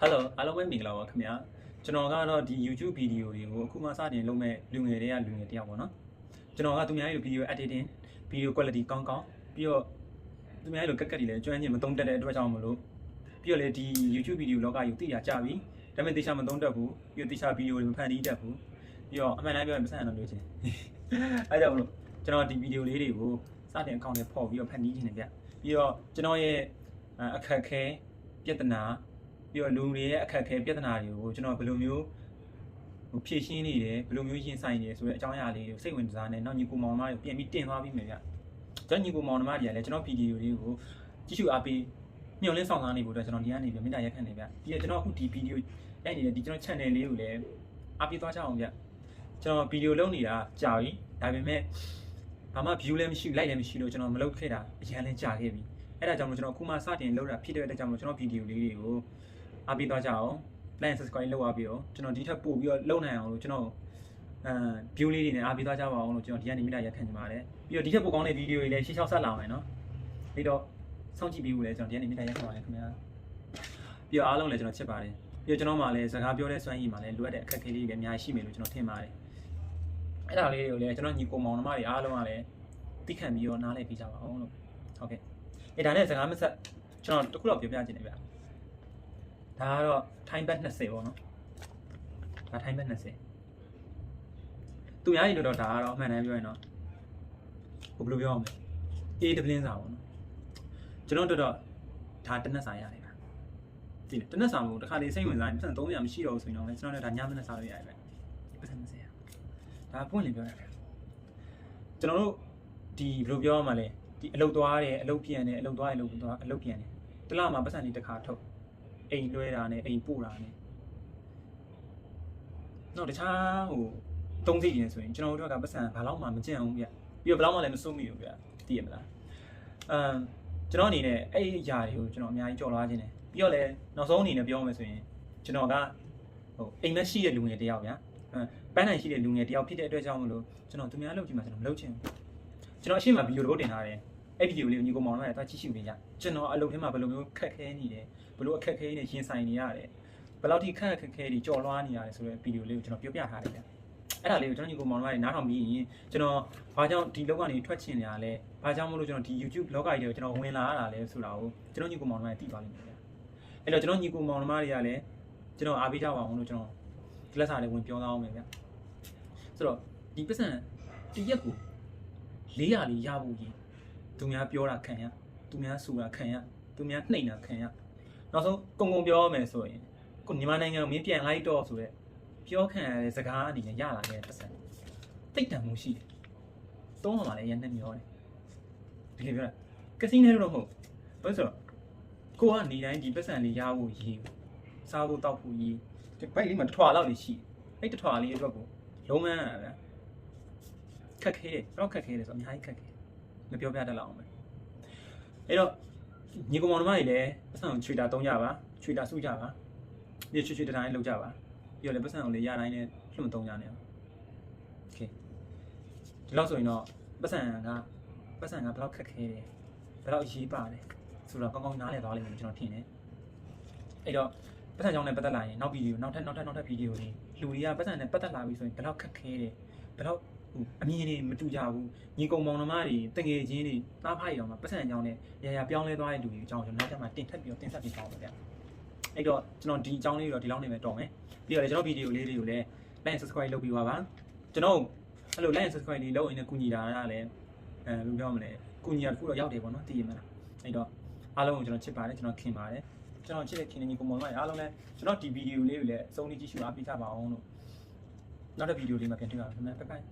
Hello အားလုံးပဲမင်္ဂလာပါခင်ဗျာကျွန်တော်ကတော့ဒီ YouTube ဗီဒီယိုတွေကိုအခုမှစတင်လုပ်မဲ့လူငယ်တွေကလူငယ်တယောက်ပေါ့နော်ကျွန်တော်ကသူများရဲ့ဗီဒီယို editing ဗီဒီယို quality ကောင်းကောင်းပြီးတော့သူများရဲ့ကက်ကက်တွေလည်းကျွမ်းကျင်မသုံးတတ်တဲ့အတွက်ကြောင့်မလို့ပြီးတော့လေဒီ YouTube ဗီဒီယိုလောကကြီးသိရကြပြီဒါပေမဲ့တေချာမသုံးတတ်ဘူးပြီးတော့တေချာဗီဒီယိုတွေမဖန်တီးတတ်ဘူးပြီးတော့အမှန်တမ်းပြောရင်မဆန်တော့လို့ချင်းအဲကြောင့်မလို့ကျွန်တော်ဒီဗီဒီယိုလေးတွေကိုစတင်အကောင့်နဲ့ဖော်ပြီးတော့ဖန်တီးခြင်းနဲ့ဗျပြီးတော့ကျွန်တော်ရဲ့အခက်ခဲပြဿနာပြီးတော့လူတွေရဲ့အခက်အခဲပြဿနာတွေကိုကျွန်တော်ဘယ်လိုမျိုးဖြေရှင်းနေတယ်ဘယ်လိုမျိုးရင်ဆိုင်နေတယ်ဆိုတဲ့အကြောင်းအရာလေးတွေကိုစိတ်ဝင်စားနေနောက်ညီကိုမောင်နှမတွေပြန်ပြီးတင်သွားပြီးမယ်ဗျကျွန်တော်ညီကိုမောင်နှမတွေကလည်းကျွန်တော်ဗီဒီယိုလေးကိုကြည့်ရှုအားပေးမျှော်လင့်ဆောင်စားနေဖို့အတွက်ကျွန်တော်ဒီကနေပြီးမေတ္တာရက်ခံနေဗျပြီးတော့ကျွန်တော်အခုဒီဗီဒီယိုရိုက်နေတဲ့ဒီကျွန်တော် channel လေးကိုလည်းအားပေးသွားကြအောင်ဗျကျွန်တော်ဗီဒီယိုလုပ်နေတာကြာပြီဒါပေမဲ့ဘာမှ view လည်းမရှိ like လည်းမရှိလို့ကျွန်တော်မလုပ်ခဲ့တာအရင်လည်းကြာခဲ့ပြီအဲ့ဒါကြောင့်ကျွန်တော်အခုမှစတင်လုပ်တာဖြစ်တဲ့အတွက်ကြောင့်ကျွန်တော်ဗီဒီယိုလေးတွေကိုအားပေးသွားကြအောင် like subscribe လုပ်အားပေးအောင်ကျွန်တော်ဒီထက်ပို့ပြီးတော့လုပ်နိုင်အောင်လို့ကျွန်တော်view လေးတွေနဲ့အားပေးသွားကြပါအောင်လို့ကျွန်တော်ဒီကနေမိတာရက်ခံနေပါတယ်ပြီးတော့ဒီထက်ပိုကောင်းတဲ့ဗီဒီယိုတွေလည်းရှေ့လျှောက်ဆက်လာမယ်နော်ပြီးတော့စောင့်ကြည့်ပေးဖို့လည်းကျွန်တော်ဒီကနေမိတာရက်ခံပါတယ်ခင်ဗျာပြီးတော့အားလုံးလည်းကျွန်တော်ချစ်ပါတယ်ပြီးတော့ကျွန်တော်မှလည်းစကားပြောတဲ့စွမ်းရည်မှလည်းလိုအပ်တဲ့အခက်အခဲလေးတွေလည်းအများကြီးရှိမယ်လို့ကျွန်တော်ထင်ပါတယ်အဲ့ဒါလေးတွေကိုလည်းကျွန်တော်ညီကိုမောင်နှမတွေအားလုံးကလည်းသိခံပြီးတော့နားလည်ပေးကြပါအောင်လို့ဟုတ်ကဲ့အဲ့ဒါနဲ့စကားမဆက်ကျွန်တော်တခုတော့ပြောပြချင်တယ်ဗျဒါကတော့ time back 20ပေါ့နော်ဒါ time back 20သူများကြီးလို့တော့ဒါကတော့အမှန်တမ်းပြောရင်တော့ဘယ်လိုပြောရမလဲ A တပလင်းစာပေါ့နော်ကျွန်တော်တော့ဒါတနက်စာရတယ်ဗျဒီတနက်စာမို့တစ်ခါလေးစိတ်ဝင်စားရင်ပတ်စံ300မရှိတော့ဘူးဆိုရင်တော့ကျွန်တော်လည်းဒါညမနက်စာလို့ရတယ်ဗျပတ်စံ20ဒါပွင့်လင်းပြောရတယ်ကျွန်တော်တို့ဒီဘယ်လိုပြောရမှာလဲဒီအလုပ်သွားတယ်အလုပ်ပြန်တယ်အလုပ်သွားတယ်အလုပ်သွားအလုပ်ပြန်တယ်တစ်လမှာပတ်စံလေးတစ်ခါထုတ်အိမ်လွှဲတာနဲ့အိမ်ပို့တာနဲ့တော့တခြားသုံးစိတ်ရင်ဆိုရင်ကျွန်တော်တို့ကပတ်စံဘာလို့မှမကြံအောင်ဗျပြီးတော့ဘယ်တော့မှလည်းမစိုးမိဘူးဗျသိရမလားကျွန်တော်အနေနဲ့အဲ့ဒီအရာတွေကိုကျွန်တော်အများကြီးကြော်လွှားခြင်းတယ်ပြီးတော့လည်းနောက်ဆုံးအနေနဲ့ပြောမယ်ဆိုရင်ကျွန်တော်ကအိမ်မက်ရှိတဲ့လူငယ်တယောက်ဗျပန်းနိုင်ရှိတဲ့လူငယ်တယောက်ဖြစ်တဲ့အတွက်ကြောင့်မလို့ကျွန်တော်သူများလုပ်ကြည့်မှကျွန်တော်မလုပ်ချင်ဘူးကျွန်တော်အရှိမဗီဒီယိုတစ်ပုတ်တင်ထားတယ်အဲ့ဗီဒီယိုလေးကိုညီကိုမောင်နဲ့တွားကြည့်ရှုနေကြကျွန်တော်အလုပ်ထဲမှာဘယ်လိုမျိုးခက်ခဲနေတယ်ဘယ်လိုအခက်ခဲနေရင်ဆိုင်နေရတယ်ဘယ်လောက်ထိခက်ခဲတွေကြော်လွှားနေရတယ်ဆိုတဲ့ဗီဒီယိုလေးကိုကျွန်တော်ပြောပြထားတယ်ဗျအဲ့ဒါလေးကိုကျွန်တော်ညီကိုမောင်နဲ့နားထောင်ပြီးရင်ကျွန်တော်ဘာကြောင့်ဒီလောကနေထွက်ချင်နေရလဲဘာကြောင့်မလို့ကျွန်တော်ဒီ YouTube လောကကြီးတွေကိုကျွန်တော်ဝင်လာရတာလဲဆိုတာကိုကျွန်တော်ညီကိုမောင်နဲ့သိသွားလိမ့်မယ်ဗျအဲ့တော့ကျွန်တော်ညီကိုမောင်တွေကလည်းကျွန်တော်အားပေးကြပါအောင်လို့ကျွန်တော်ဒီလက်စာလေးဝင်ပြောသားအောင်မယ်ဗျဆိုတော့ဒီပတ်စံတရက်ကို400လေးရဖို့ကြီးသူများပြောတာခံရသူများဆိုတာခံရသူများနှိမ့်တာခံရနောက်ဆုံးကုံကုံပြောရမယ်ဆိုရင်ကိုညီမနိုင်ငံကိုမင်းပြန်လိုက်တော့ဆိုတဲ့ပြောခံရတဲ့စကားအနေနဲ့ရလာတဲ့ပတ်စံတိတ်တန်မှုရှိတယ်သုံးအောင်ပါလေရန်နဲ့မျောတယ်ဒီလိုပြောတာကစီနိုတော့မဟုတ်ဘာလို့ဆိုတော့ကိုကနေတိုင်းဒီပတ်စံလေးရဖို့ရေးစားဖို့တောက်ဖို့ရေးဒီဘိုက်လေးမှာတစ်ထွာလောက်လေးရှိအဲ့တစ်ထွာလေးအတွက်ကိုလုံးဝရတာဗျာခက်ခဲတော့ခက်ခဲတယ်ဆိုအများကြီးခက်ခဲမပြောပြတတ်လောက်အောင်ပဲအဲ့တော့ညီကောင်မောင်နှမတွေလည်းပတ်စံကိုချွေတာသုံးကြပါချွေတာစုကြပါပြီးချွေတတိုင်းလောက်ကြပါပြီးတော့လည်းပတ်စံကိုလည်းရတိုင်းနဲ့လွှတ်မသုံးကြနဲ့โอเคဒီလောက်ဆိုရင်တော့ပတ်စံကဘယ်လောက်ခက်ခဲတယ်ဘယ်လောက်ရေးပါတယ်ဆိုတော့ကောင်းကောင်းနားလည်သွားလိမ့်မယ်ကျွန်တော်ထင်တယ်အဲ့တော့ပတ်စံကြောင်းနဲ့ပတ်သက်လာရင်နောက်ဗီဒီယိုနောက်ထပ်ဗီဒီယိုတွေလူတွေကပတ်စံနဲ့ပတ်သက်လာပြီဆိုရင်ဘယ်လောက်ခက်ခဲတယ်ဘယ်လောက်အမြင်တွေမတူကြဘူးညီကောင်မောင်နှမတွေတငယ်ချင်းတွေသားဖားရီတော်မှာပတ်စံအကြောင်းနဲ့ရာပြောင်းလဲသွားတဲ့လူတွေအကြောင်းကျွန်တော်နောက်ထပ်မှတင်ဆက်ပြီးကောင်းပါဗျာအဲ့တော့ကျွန်တော်ဒီအကြောင်းလေးတော့ဒီလောက်နေပဲတော်မယ်ပြီးတော့လည်းကျွန်တော်ဗီဒီယိုလေးတွေကိုလည်း like subscribe လုပ်ပြီးပါကျွန်တော်အဲ့လို like subscribe လေးလုပ်ရင်လည်းကူညီတာကလည်းဘယ်လိုပြောမလဲကူညီရတခုတော့ရောက်တယ်ပေါ့နော်သိရမလားအဲ့တော့အားလုံးကိုကျွန်တော်ချစ်ပါတယ်ကျွန်တော်ခင်ပါတယ်ကျွန်တော်ချစ်တဲ့ခင်ညီကောင်မောင်နှမတွေအားလုံးလည်းကျွန်တော်ဒီဗီဒီယိုလေးကိုလည်းအဆုံးထိကြည့်ရှုအားပေးကြပါအောင်လို့နောက်တဲ့ဗီဒီယိုလေးမှာပြန်တွေ့ပါမယ်ခင်ဗျာဘိုင်